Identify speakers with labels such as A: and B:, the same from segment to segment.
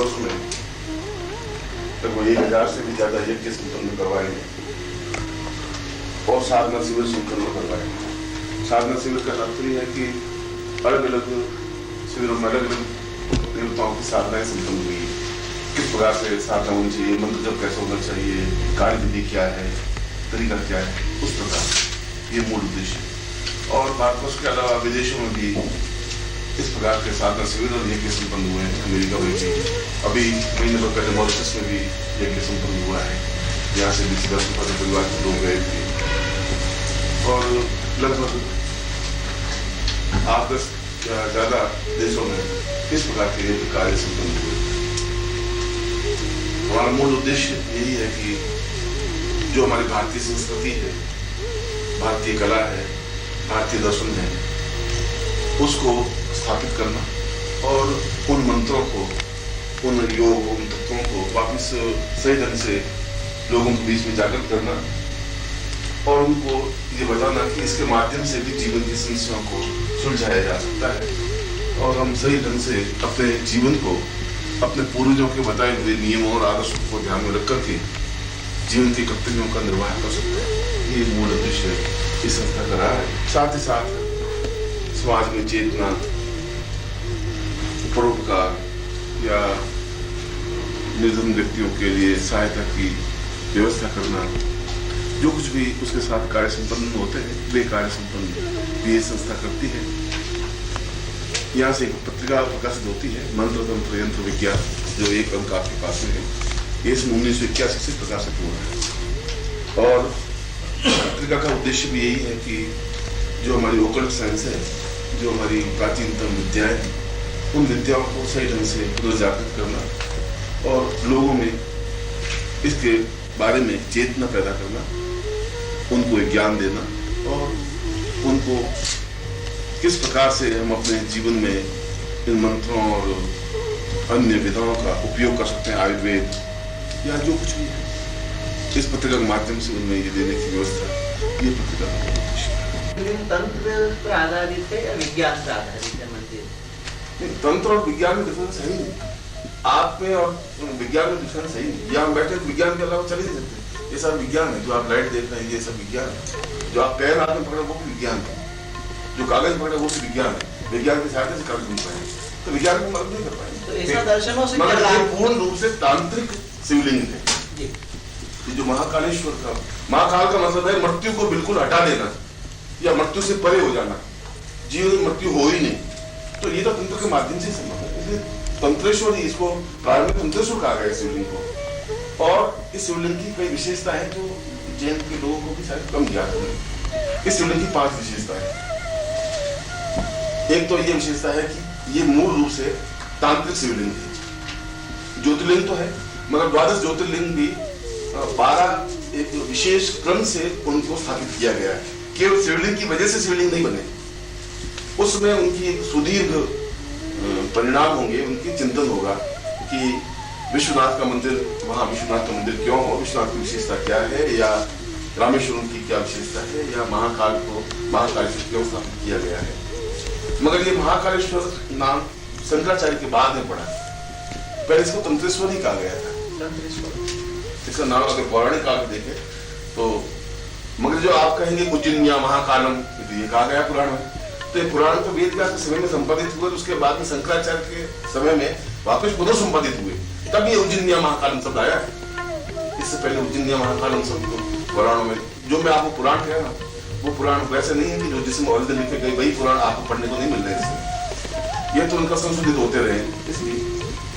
A: वर्ष में लगभग 1000 से भी ज्यादा यज्ञ संपन्न करवाएंगे और साधना शिविर संपन्न करवाएंगे। साधना शिविर का तात्पर्य है कि अलग अलग शिविरों में अलग अलग देवताओं की साधनाएं संपन्न हुई, किस प्रकार से साधना होनी चाहिए, मंत्र जब कैसे होना चाहिए, कार्य विधि क्या है, तरीका क्या है, उस प्रकार ये मूल उद्देश्य। और भारतवर्ष के अलावा विदेशों में भी इस प्रकार के साधना शिविर और यज्ञ संपन्न हुए हैं। अमेरिका में भी अभी महीने भर पहले मॉरिशस में भी यज्ञ संपन्न हुआ है, यहाँ से भी 10 परिवार के लोग गए थे और लगभग 8-10 या ज्यादा देशों में इस प्रकार के यज्ञ कार्य संपन्न हुए। हमारा मूल उद्देश्य यही है कि जो हमारी भारतीय संस्कृति है, भारतीय कला है, भारतीय दर्शन है, उसको स्थापित करना और उन मंत्रों को, उन योग, उन तत्वों को वापस सही ढंग से लोगों के बीच में जागृत करना और उनको ये बताना कि इसके माध्यम से भी जीवन की समस्याओं को सुलझाया जा सकता है और हम सही ढंग से अपने जीवन को अपने पूर्वजों के बताए हुए नियमों और आदर्शों को ध्यान में रख करके जीवन के कर्तव्यों का निर्वाह कर सकते हैं। ये मूल उद्देश्य इस संस्था का रहा है। साथ ही साथ समाज में चेतना, परोपकार या निर्धन व्यक्तियों के लिए सहायता की व्यवस्था करना, जो कुछ भी उसके साथ कार्य संपन्न होते हैं वे कार्य संपन्न ये संस्था करती है। यहाँ से एक पत्रिका प्रकाशित होती है, मंत्र तंत्र यंत्र विज्ञान, जो एक अंक आपके पास में है। ये 1981 से प्रकाशित हुआ है और पत्रिका का उद्देश्य भी यही है कि जो हमारी ओकल्ट साइंस है, जो हमारी प्राचीनतम विद्याएं हैं, उन विद्याओं को सही ढंग से पुनर्जागृत करना और लोगों में इसके बारे में चेतना पैदा करना, उनको ज्ञान देना और उनको किस प्रकार से हम अपने जीवन में इन मंत्रों और अन्य विधाओं का उपयोग कर सकते हैं, आयुर्वेद या जो कुछ भी है, इस पत्रिका के माध्यम से उनमें ये देने की व्यवस्था, ये पत्रिका का उद्देश्य है।
B: तंत्र पर आधारित है या विज्ञान पर आधारित है मंदिर?
A: तंत्र और विज्ञान में डिफरेंस है ही नहीं, आप में और विज्ञान में डिफरेंस है ही नहीं। यहाँ हम बैठे विज्ञान के अलावा चल ही नहीं सकते। ये सब विज्ञान है, जो आप लाइट देख रहे हैं ये सब विज्ञान है, जो आप पेन हाथ में पकड़े वो भी विज्ञान है, जो कागज पकड़े वो भी विज्ञान है। विज्ञान की सहायता से कागज बन पाएंगे तो विज्ञान को मदद नहीं कर पाएंगे।
B: तो ऐसा दर्शनों से
A: मगर ये पूर्ण रूप से तांत्रिक शिवलिंग है। ये जो महाकालेश्वर का, महाकाल का मतलब है मृत्यु को बिल्कुल हटा देना या मृत्यु से परे हो जाना, जीवन में मृत्यु हो ही नहीं। तो ये तो तंत्र के माध्यम से संभव है, इसलिए तंत्रेश्वर ही, इसको प्रारंभ में तंत्रेश्वर कहा गया शिवलिंग को। और इस शिवलिंग की कई विशेषता है जो जैन के लोगों को भी शायद कम ज्ञात है। इस शिवलिंग की 5 विशेषताएं हैं। एक तो ये विशेषता है कि ये मूल रूप से तांत्रिक शिवलिंग है। ज्योतिर्लिंग तो है मगर 12 ज्योतिर्लिंग भी 12 एक विशेष क्रम से उनको स्थापित किया गया है। केवल शिवलिंग की वजह से शिवलिंग नहीं बने, उसमें उनकी एक सुदीर्घ परिणाम होंगे, उनकी चिंतन होगा कि विश्वनाथ का मंदिर, वहां विश्वनाथ का मंदिर क्यों हो, विश्वनाथ की विशेषता क्या है, या रामेश्वरम की क्या विशेषता है, या महाकाल को महाकालेश्वर क्यों स्थापित किया गया है। मगर ये महाकालेश्वर नाम शंकराचार्य के बाद में पड़ा, पहले इसको तंत्रेश्वर ही कहा गया था। तंत्रेश्वर इसका नाम अगर पौराणिक काल में देखें तो, मगर जो आप कहेंगे उज्जैनिया महाकालम, ये कहा गया पुराण में। तो ये पुराण तो वेद व्यास के समय में संपादित हुए, उसके बाद में शंकराचार्य के समय में वापस पुनः संपादित हुए, तब ये उज्जैनिया महाकालम शब्द आया है। इससे पहले उज्जैनिया महाकालम शब्द पुराणों में, जो मैं आपको पुराण कह रहा हूँ वो पुराण वैसे नहीं है कि जो जिसमें औरतें लिखे गए वही पुराण आपको पढ़ने को नहीं मिल रहे हैं। ये तो उनका संशोधित होते रहे, इसलिए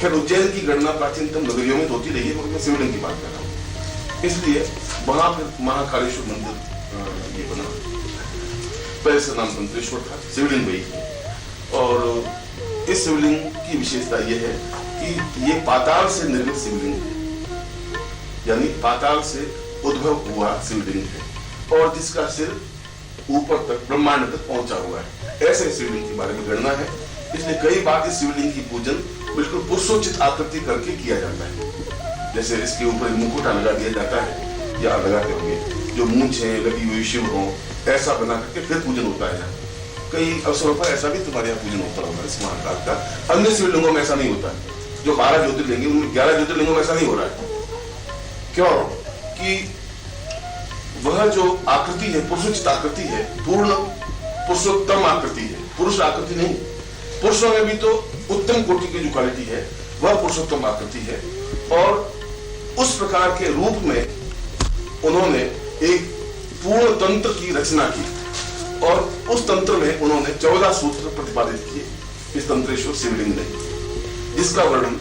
A: खैर उज्जैन की गणना प्राचीनतम नगरियों में होती रही है, मगर मैं शिवलिंग की बात कर रहा हूँ। इसलिए वहां फिर महाकालेश्वर मंदिर ये बना। पहले इसका नाम तंत्रेश्वर था, शिवलिंग वही है। और इस शिवलिंग की विशेषता यह है कि ये पाताल से निर्मित शिवलिंग है, यानी पाताल से उद्भव हुआ शिवलिंग है और जिसका सिर ऊपर तक ब्रह्मांड तक पहुंचा हुआ है। ऐसे शिवलिंग के बारे में गणना है, इसलिए कई बार इस शिवलिंग की पूजन बिल्कुल पुरुषोचित आकृति करके किया जाता है। जैसे इसके ऊपर मुकुटा लगा दिया जाता है या लगाते होंगे, जो मूंछें लगी हुई शिव हो, ऐसा बना करके फिर पूजन होता है। कई अवसरों पर ऐसा भी तुम्हारे यहाँ पूजन होता होगा इस महाकाल का, अन्य शिवलिंगों में ऐसा नहीं होता। जो 12 ज्योतिर्लिंग उनमें 11 ज्योतिर्लिंगों में ऐसा नहीं हो रहा है। क्यों कि वह जो आकृति है पुरुषोचित आकृति है, पूर्ण पुरुषोत्तम आकृति है, पुरुष आकृति नहीं। पुरुषों में भी तो उत्तम कोटि की जो क्वालिटी है वह पुरुषोत्तम आकृति है, और उस प्रकार के रूप में उन्होंने एक पूर्ण तंत्र की रचना की, और उस तंत्र में उन्होंने 14 सूत्र प्रतिपादित किए इस तंत्रेश्वर शिवलिंग ने, जिसका वर्णन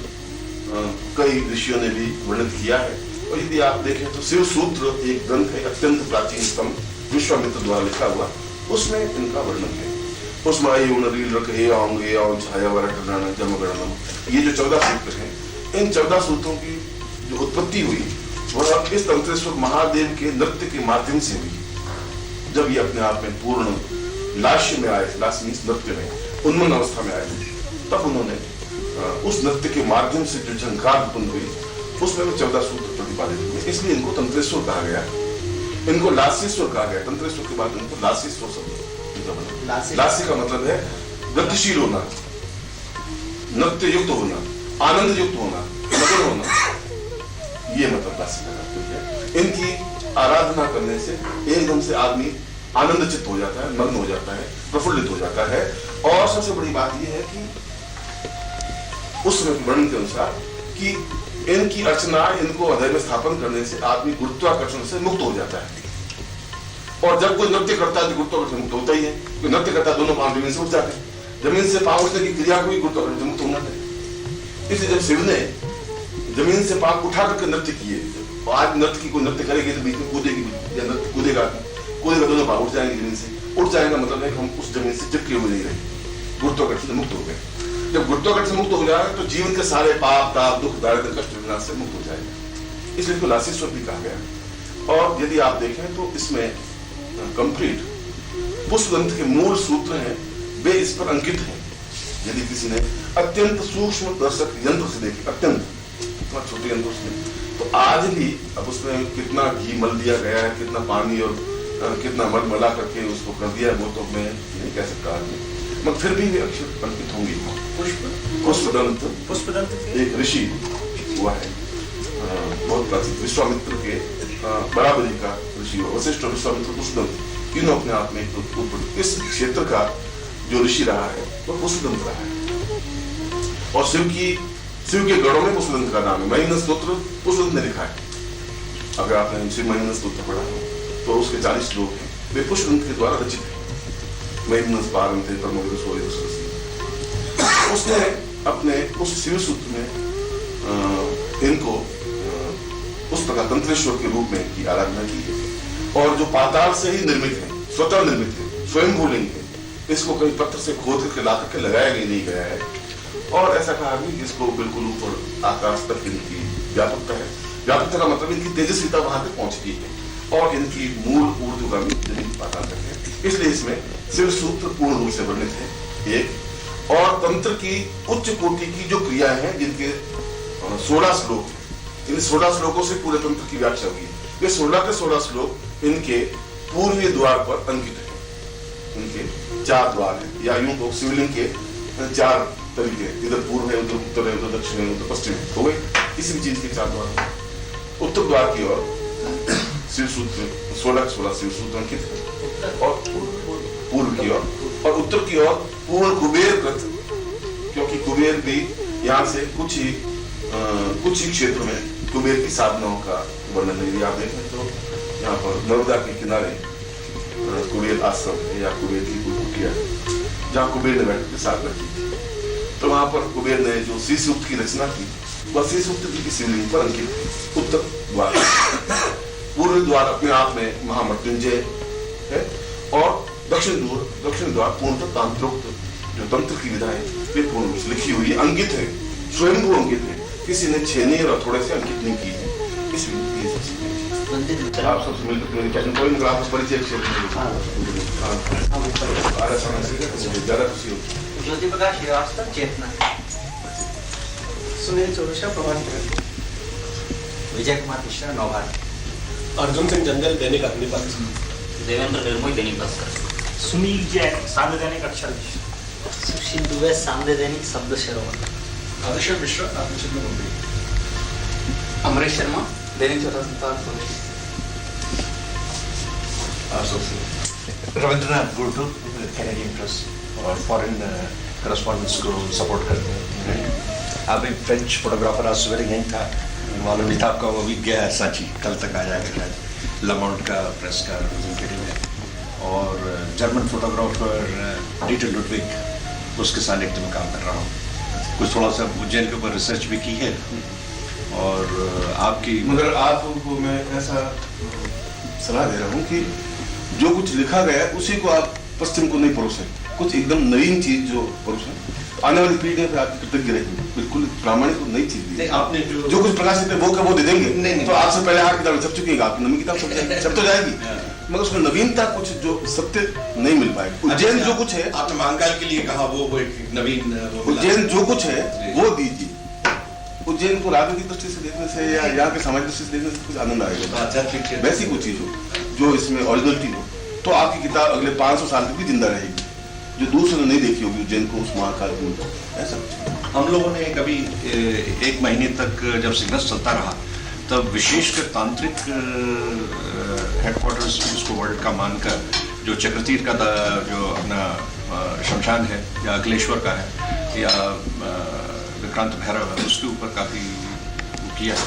A: कई ऋषियों ने भी वर्णन किया है। और यदि आप देखें तो शिव सूत्र एक ग्रंथ है, अत्यंत प्राचीनतम, विश्वामित्र द्वारा लिखा हुआ, उसमें इनका वर्णन है। उसमें ये जो 14 सूत्र हैं, इन 14 सूत्रों की जो उत्पत्ति हुई वह इस तंत्रेश्वर महादेव के नृत्य के माध्यम से हुई। जब ये अपने आप में पूर्ण लास्य में आए, लास्य मीन्स नृत्य में उन्मन्न अवस्था में आए, तब उन्होंने उस नृत्य के माध्यम से जो झंकार उत्पन्न हुई उसमें वो 14 सूत्र प्रतिपादित हुए। इसलिए इनको तंत्रेश्वर कहा गया, इनको लास्येश्वर कहा गया। तंत्रेश्वर के बाद इनको लास्येश्वर शब्द, लास्य का मतलब है गतिशील होना, नृत्य युक्त होना, आनंद युक्त होना, मगन होना, ये मतलब लास्य का मतलब है। इनकी आराधना करने से एकदम से आदमी आनंदचित हो जाता है, मग्न हो जाता है, प्रफुल्लित हो जाता है। और सबसे बड़ी बात यह है कि उस समय के वर्णन के अनुसार कि इनकी अर्चना, इनको हृदय में स्थापन करने से आदमी गुरुत्वाकर्षण से मुक्त हो जाता है। और जब कोई नृत्य करता है तो गुरुत्वाकर्षण मुक्त होता ही है। कोई नृत्य करता है दोनों पांव जमीन से उठ जाते हैं, जमीन से पांव उठने की क्रिया को भी गुरुत्वाकर्षण से मुक्त होना है। इसलिए जब शिव ने जमीन से पांव उठा करके नृत्य किए, और आज नृत्य की कोई नृत्य करेगी तो बीच में कूदेगी, या नृत्य कूदेगा दोनों पांव उठ जाएंगे जमीन से। उठ जाएगा मतलब है कि हम उस जमीन से चिपके हुए नहीं रहे, गुरुत्वाकर्षण से मुक्त हो गए। जब गुरुत्वाकर्षण से मुक्त हो जाएगा तो जीवन के सारे पाप, ताप, दुख, दारिद्र्य, कष्ट, विनाश से मुक्त हो जाएगा। इसलिए इसको लास्येश्वर भी कहा गया। और यदि आप देखें तो इसमें कंप्लीट पुष्पग्रंथ के मूल सूत्र हैं, वे इस पर अंकित हैं। यदि किसी ने अत्यंत सूक्ष्म दर्शक यंत्र से देखे, अत्यंत छोटे यंत्र से, तो आज भी अब उसमें कितना घी मल दिया गया है, कितना पानी और कितना मल मला करके उसको कर दिया है, वो तो मैं नहीं कह सकता आदमी, मगर फिर भी वे अक्षर अंकित होंगे। पुष्पदंत एक ऋषि हुआ है, बहुत प्राचीन, विश्वामित्र के बराबरी का ऋषि हुआ, वशिष्ठ, विश्वामित्र, पुष्पदंत, तीनों अपने आप में इस क्षेत्र का जो ऋषि रहा है वो पुष्पदंत रहा है। और शिव के गणों में पुष्पदंत का नाम है। महिमन स्तोत्र पुष्पदंत ने लिखा है। अगर आपने शिव महिमन स्तोत्र पढ़ा हो तो उसके 40 श्लोक हैं, वे पुष्पदंत के द्वारा रचित है। महिमन पारंते परमोदि सोए उसने अपने उस शिव सूत्र में इनको उस प्रकार तंत्रेश्वर के रूप में इनकी आराधना की है। और जो पाताल से ही निर्मित है, स्वतः निर्मित है, स्वयंभू लिंग है, इसको कहीं पत्थर से खोद करके ला करके लगाया नहीं गया है। और ऐसा कहा भी जिसको बिल्कुल ऊपर आकाश तक इनकी व्यापकता है। व्यापकता का मतलब इनकी तेजस्विता वहां तक पहुंचती है, और इनकी मूल ऊर्ध्वगामी जमीन पाताल तक है। इसलिए इसमें शिव सूत्र पूर्ण रूप से वर्णित है एक, और तंत्र की उच्च कोटि की जो क्रियाएं हैं जिनके 16 श्लोक, इन 16 श्लोकों से पूरे तंत्र की व्याख्या हुई। ये 16 के 16 श्लोक इनके पूर्वीय द्वार पर अंकित है। इनके 4 द्वार हैं, या यूं तो शिवलिंग के 4 तरीके, इधर पूर्व है, उधर उत्तर है, उधर दक्षिण है, उधर पश्चिम है, हो गए। किसी भी चीज के 4 द्वार हैं। उत्तर द्वार की ओर शिव सूत्र 16 शिव सूत्र अंकित है, और पूर्व की ओर, और उत्तर की ओर पूर्ण कुबेर कृत, क्योंकि कुबेर भी यहाँ से कुछ ही क्षेत्र में कुबेर की साधनाओं का वर्णन है। यदि आप देखें तो यहाँ पर नर्मदा के किनारे कुबेर आश्रम है, या कुबेर की कुटिया है, जहाँ कुबेर ने बैठ के साधना की थी। तो वहां पर कुबेर ने जो श्री सूक्त की रचना की, वह श्री सूक्त की शिवलिंग पर अंकित है। उत्तर द्वार, पूर्व द्वार अपने आप में महामृत्युंजय है, और दक्षिण द्वार पूर्णतः तांत्रोक्त जो तंत्र की विधाएं वे पूर्ण रूप से लिखी हुई है, अंकित है, स्वयंभू अंकित है, किसी ने छेने और थोड़े से अंकित नहीं की है। इसलिए आप सबसे मिलकर आपको परिचय ज्यादा खुशी होती।
B: ज्योति प्रकाश श्रीवास्तव, चेतना।
C: सुनील चौरसिया, प्रभात,
B: विजय कुमार मिश्रा, नौभार,
C: अर्जुन सिंह जंगल, दैनिक अग्निपथ,
B: देवेंद्र निर्मोही, दैनिक भास्कर,
D: सुनील जैन, सार्वजनिक अक्षर,
E: सुशील दुबे, सामने दैनिक शब्द शर्मा,
C: आदिश्य मिश्रा, आदिश्य मुंबई।
D: अमरीश शर्मा, दैनिक स्वतंत्रता society.
E: Rabindranath Gurtu, Canadian press और फॉरेन करस्पॉन्डेंट्स को सपोर्ट करते हैं। आप एक फ्रेंच फोटोग्राफर आज सवेरे यहीं था, मालूम नहीं था आपका, वो भी गया है सांची, कल तक आ जाएगा शायद। लमाउंट का प्रेस का रिप्रेजेंटेटिव है और जर्मन फोटोग्राफर डीटर लुडविग, उसके सानिध्य में काम कर रहा हूँ। कुछ थोड़ा सा उज्जैन के ऊपर रिसर्च भी की है और आपकी,
A: मगर आपको मैं ऐसा सलाह दे रहा हूँ कि जो कुछ लिखा गया है उसी को आप पश्चिम को नहीं परोसें, कुछ एकदम नवीन चीज जो परोसें, आने वाली पीढ़ी पे आपकी कृतज्ञ रहेगी। बिल्कुल प्रामाणिक और नई चीज दी।
C: आपने
A: जो कुछ प्रकाशित है वो का वो दे देंगे।
E: नहीं।
A: तो आपसे पहले 8 किताबें छप चुकी हैं, आपकी नवी किताब छप तो जाएगी, मगर उसमें नवीनता कुछ जो सत्य नहीं मिल पाएगी। उज्जैन जो कुछ है,
E: आपने महाकाल के लिए कहा, वो एक नवीन
A: उज्जैन जो कुछ है वो दीजिए। उज्जैन को राजनीतिक दृष्टि से देखने से या यहाँ के सामाजिक दृष्टि से देखने से कुछ आनंद आएगा। वैसी कुछ चीज हो जो इसमें ओरिजिनलिटी हो, तो आपकी किताब अगले 500 साल तक भी जिंदा रहेगी, जो दूसरों ने नहीं देखी होगी उज्जैन को, उस महाकाल को। ऐसा
E: हम लोगों ने कभी 1 महीने तक जब सिग्नस चलता रहा तब विशेषकर तांत्रिक हेडक्वार्टर्स उसको वर्ल्ड का मानकर, जो चक्रतीर्थ का जो अपना शमशान है या अखिलेश्वर का है या विक्रांत भैरव है, उसके ऊपर काफ़ी किया है।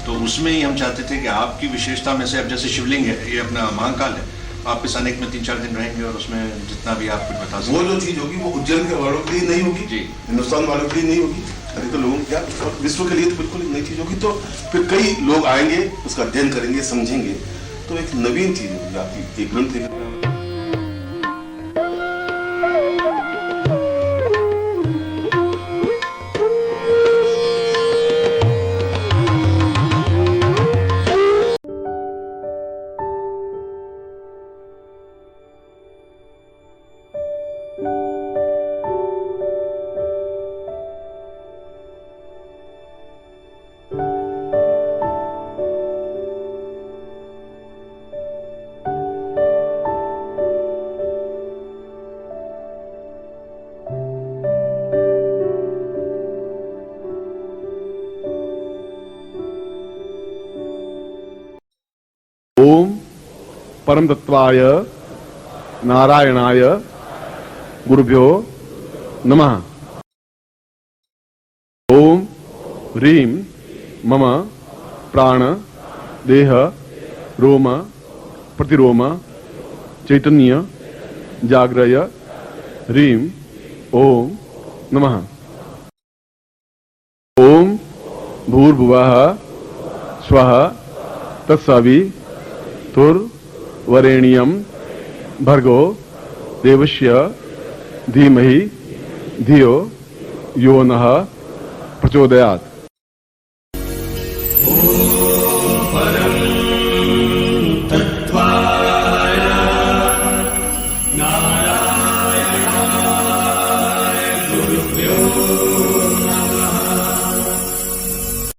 E: तो उसमें ही हम चाहते थे कि आपकी विशेषता में से, अब जैसे शिवलिंग है, ये अपना महाकाल है, आप इस अनेक में 3-4 दिन रहेंगे और उसमें जितना भी आप कुछ बता सकते,
A: वो जो चीज होगी वो उज्जैन के वालों के लिए नहीं होगी
E: जी,
A: हिंदुस्तान वालों के लिए नहीं होगी, अधिकतर लोगों क्या विश्व के लिए तो बिल्कुल एक नई चीज होगी। तो फिर कई लोग आएंगे, उसका अध्ययन करेंगे, समझेंगे, तो एक नवीन चीज होगी आपकी एक ग्रंथ।
F: ओम परम तत्वाय नारायणाय गुरुभ्यो नमः। ओम ह्रीं मम प्राण देह रोम प्रतिरोम चैतन्य जाग्रय ह्रीं ओम नमः। ओम भूर्भुवः स्वः तत्सवितुर्वरेण्यं भर्गो देवस्य धीमहि धियो यो नः प्रचोदयात्।